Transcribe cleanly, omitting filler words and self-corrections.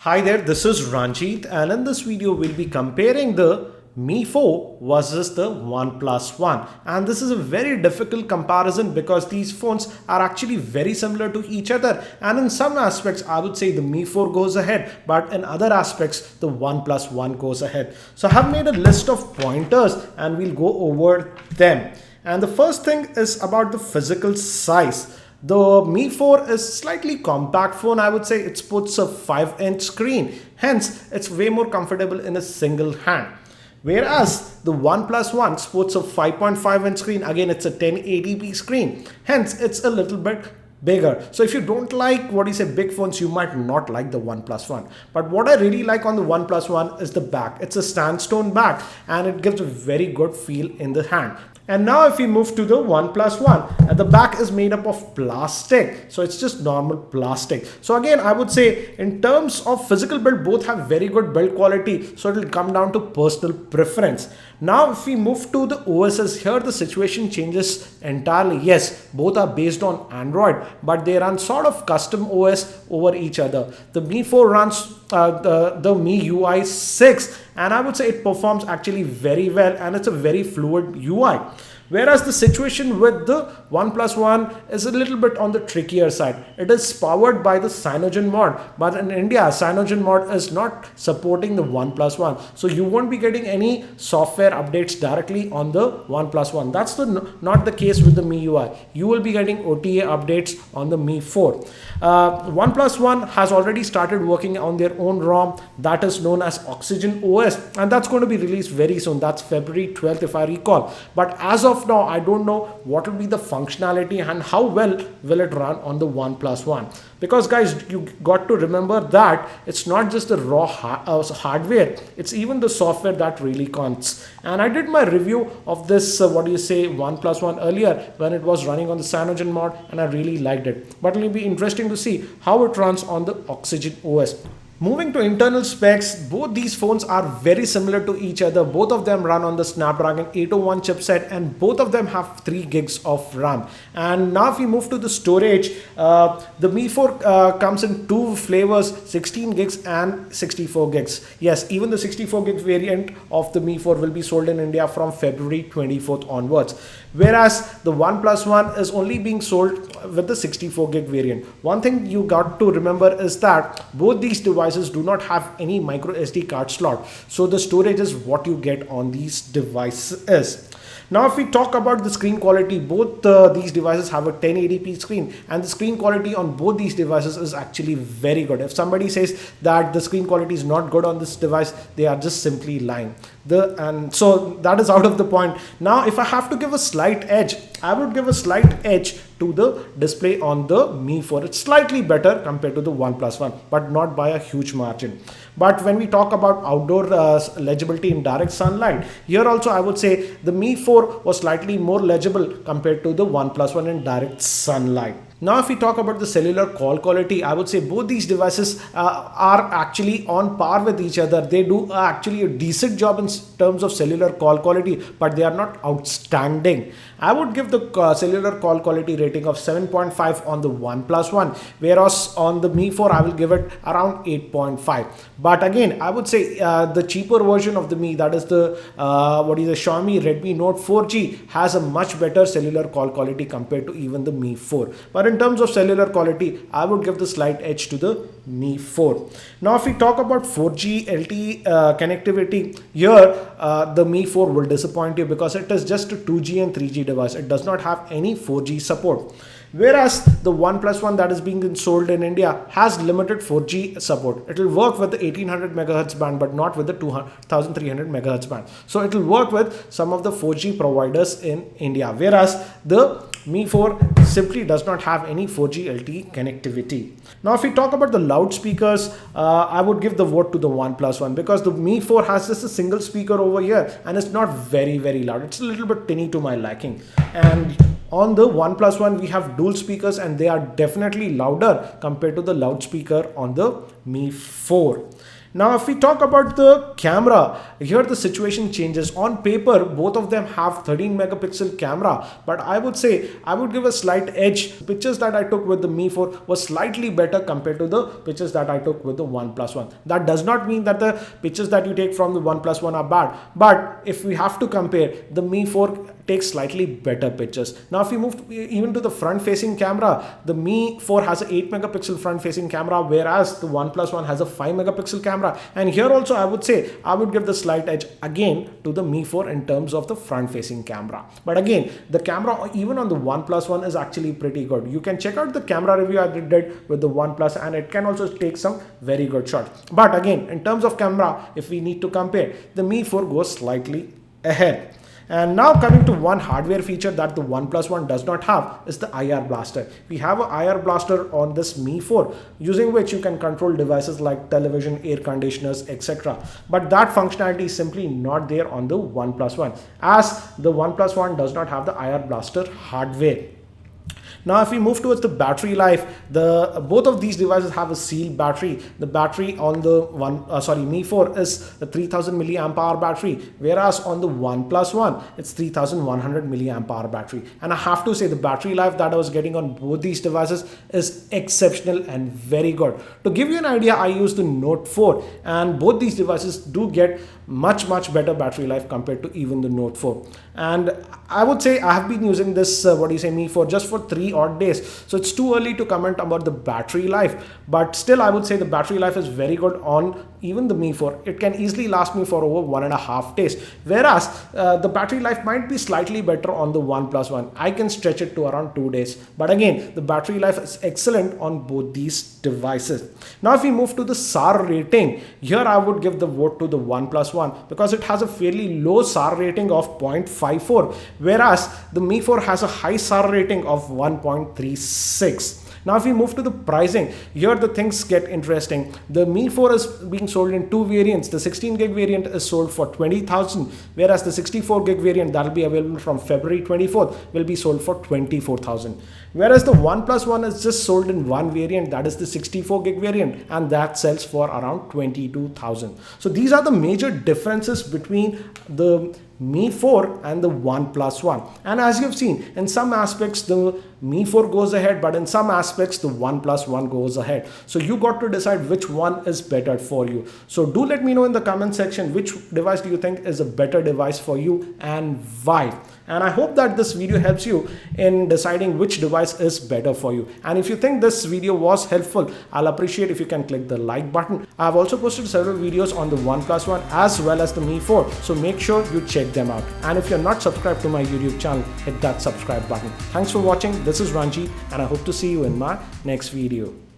Hi there, this is Ranjit, and in this video we'll be comparing the Mi 4 versus the OnePlus One. And this is a very difficult comparison because these phones are actually very similar to each other, and in some aspects I would say the Mi 4 goes ahead, but in other aspects the OnePlus One goes ahead. So I have made a list of pointers and we'll go over them. And the first thing is about the physical size. The Mi 4 is slightly compact phone. I would say it sports a 5-inch screen. Hence, it's way more comfortable in a single hand. Whereas the OnePlus One sports a 5.5-inch screen. Again, it's a 1080p screen. Hence, it's a little bit bigger. So if you don't like big phones, you might not like the OnePlus One. But what I really like on the OnePlus One is the back. It's a sandstone back and it gives a very good feel in the hand. And now if we move to the OnePlus One, the back is made up of plastic. So it's just normal plastic. So again, I would say in terms of physical build, both have very good build quality. So it will come down to personal preference. Now if we move to the OSs, here the situation changes entirely. Yes, both are based on Android, but they run sort of custom OS over each other. The Mi 4 runs the MIUI 6, and I would say it performs actually very well, and it's a very fluid UI. Whereas the situation with the OnePlus One is a little bit on the trickier side. It is powered by the Cyanogen mod, but in India, Cyanogen mod is not supporting the OnePlus One. So you won't be getting any software updates directly on the OnePlus One. That's not the case with the MIUI. You will be getting OTA updates on the Mi 4. OnePlus One has already started working on their own ROM that is known as Oxygen OS, and that's going to be released very soon. That's February 12th if I recall. But as of now, I don't know what will be the functionality and how well will it run on the OnePlus One. Because guys, you got to remember that it's not just the raw hardware, it's even the software that really counts. And I did my review of this OnePlus One earlier when it was running on the Cyanogen mod, and I really liked it. But it will be interesting to see how it runs on the Oxygen OS. Moving to internal specs, both these phones are very similar to each other. Both of them run on the Snapdragon 801 chipset, and both of them have 3 gigs of RAM. And now if we move to the storage, the Mi 4 comes in 2 flavors, 16 gigs and 64 gigs. Yes, even the 64 gigs variant of the Mi 4 will be sold in India from February 24th onwards. Whereas the OnePlus One is only being sold with the 64 gig variant. One thing you got to remember is that both these devices do not have any micro SD card slot. So the storage is what you get on these devices. Now if we talk about the screen quality, both these devices have a 1080p screen, and the screen quality on both these devices is actually very good. If somebody says that the screen quality is not good on this device, they are just simply lying. And so that is out of the point. Now if I have to give a slight edge, I would give a slight edge to the display on the Mi 4. It's slightly better compared to the OnePlus One, but not by a huge margin. But when we talk about outdoor legibility in direct sunlight, here also I would say the Mi 4 was slightly more legible compared to the OnePlus One in direct sunlight. Now if we talk about the cellular call quality, I would say both these devices are actually on par with each other. They do actually a decent job in terms of cellular call quality, but they are not outstanding. I would give the cellular call quality rating of 7.5 on the OnePlus One, whereas on the Mi 4 I will give it around 8.5. But again, I would say the cheaper version of the Mi, that is the Xiaomi Redmi Note 4G, has a much better cellular call quality compared to even the Mi 4. But in terms of cellular quality, I would give the slight edge to the Mi 4. Now if we talk about 4G LTE connectivity, here the Mi 4 will disappoint you because it is just a 2G and 3G device. It does not have any 4G support. Whereas the OnePlus One that is being sold in India has limited 4G support. It will work with the 1800 MHz band, but not with the 2300 MHz band. So it will work with some of the 4G providers in India. Whereas the Mi 4 simply does not have any 4G LTE connectivity. Now if we talk about the loudspeakers, I would give the vote to the OnePlus One because the Mi 4 has just a single speaker over here and it's not very loud. It's a little bit tinny to my liking. And on the OnePlus One, we have dual speakers and they are definitely louder compared to the loudspeaker on the Mi 4. Now, if we talk about the camera, here the situation changes. On paper, both of them have 13 megapixel camera, but I would say I would give a slight edge. The pictures that I took with the Mi 4 was slightly better compared to the pictures that I took with the OnePlus One. That does not mean that the pictures that you take from the OnePlus One are bad, but if we have to compare, the Mi 4 takes slightly better pictures. Now, if we move even to the front facing camera, the Mi 4 has an 8 megapixel front facing camera, whereas the OnePlus One has a 5 megapixel camera. And here also I would say I would give the slight edge again to the Mi 4 in terms of the front facing camera. But again, the camera even on the OnePlus One is actually pretty good. You can check out the camera review I did with the OnePlus, and it can also take some very good shots. But again, in terms of camera, if we need to compare, the Mi 4 goes slightly ahead. And now coming to one hardware feature that the OnePlus One does not have is the IR blaster. We have an IR blaster on this Mi 4, using which you can control devices like television, air conditioners, etc. But that functionality is simply not there on the OnePlus One, as the OnePlus One does not have the IR blaster hardware. Now, if we move towards the battery life, both of these devices have a sealed battery. The battery on the Mi 4 is the 3000 milliamp hour battery, whereas on the OnePlus One, it's 3100 milliamp hour battery. And I have to say the battery life that I was getting on both these devices is exceptional and very good. To give you an idea, I use the Note 4, and both these devices do get much better battery life compared to even the Note 4. And I would say I have been using this Mi 4 just for 3 odd days, so it's too early to comment about the battery life, but still I would say the battery life is very good on even the Mi 4. It can easily last me for over 1.5 days, whereas the battery life might be slightly better on the OnePlus One. I can stretch it to around 2 days, but again, the battery life is excellent on both these devices. Now, if we move to the SAR rating, here I would give the vote to the OnePlus One because it has a fairly low SAR rating of 0.54, whereas the Mi 4 has a high SAR rating of 1.36. Now, if we move to the pricing, here the things get interesting. The Mi 4 is being sold in two variants. The 16 gig variant is sold for 20,000, whereas the 64 gig variant that will be available from February 24th will be sold for 24,000. Whereas the OnePlus One is just sold in one variant, that is the 64 gig variant, and that sells for around 22,000. So these are the major differences between the Mi 4 and the OnePlus One. And as you've seen, in some aspects the Mi 4 goes ahead, but in some aspects the OnePlus One goes ahead. So you got to decide which one is better for you. So do let me know in the comment section which device do you think is a better device for you and why. And I hope that this video helps you in deciding which device is better for you. And if you think this video was helpful, I'll appreciate if you can click the like button. I've also posted several videos on the OnePlus One as well as the Mi 4, so make sure you check them out. And if you're not subscribed to my YouTube channel, hit that subscribe button. Thanks for watching. This is Ranjit, and I hope to see you in my next video.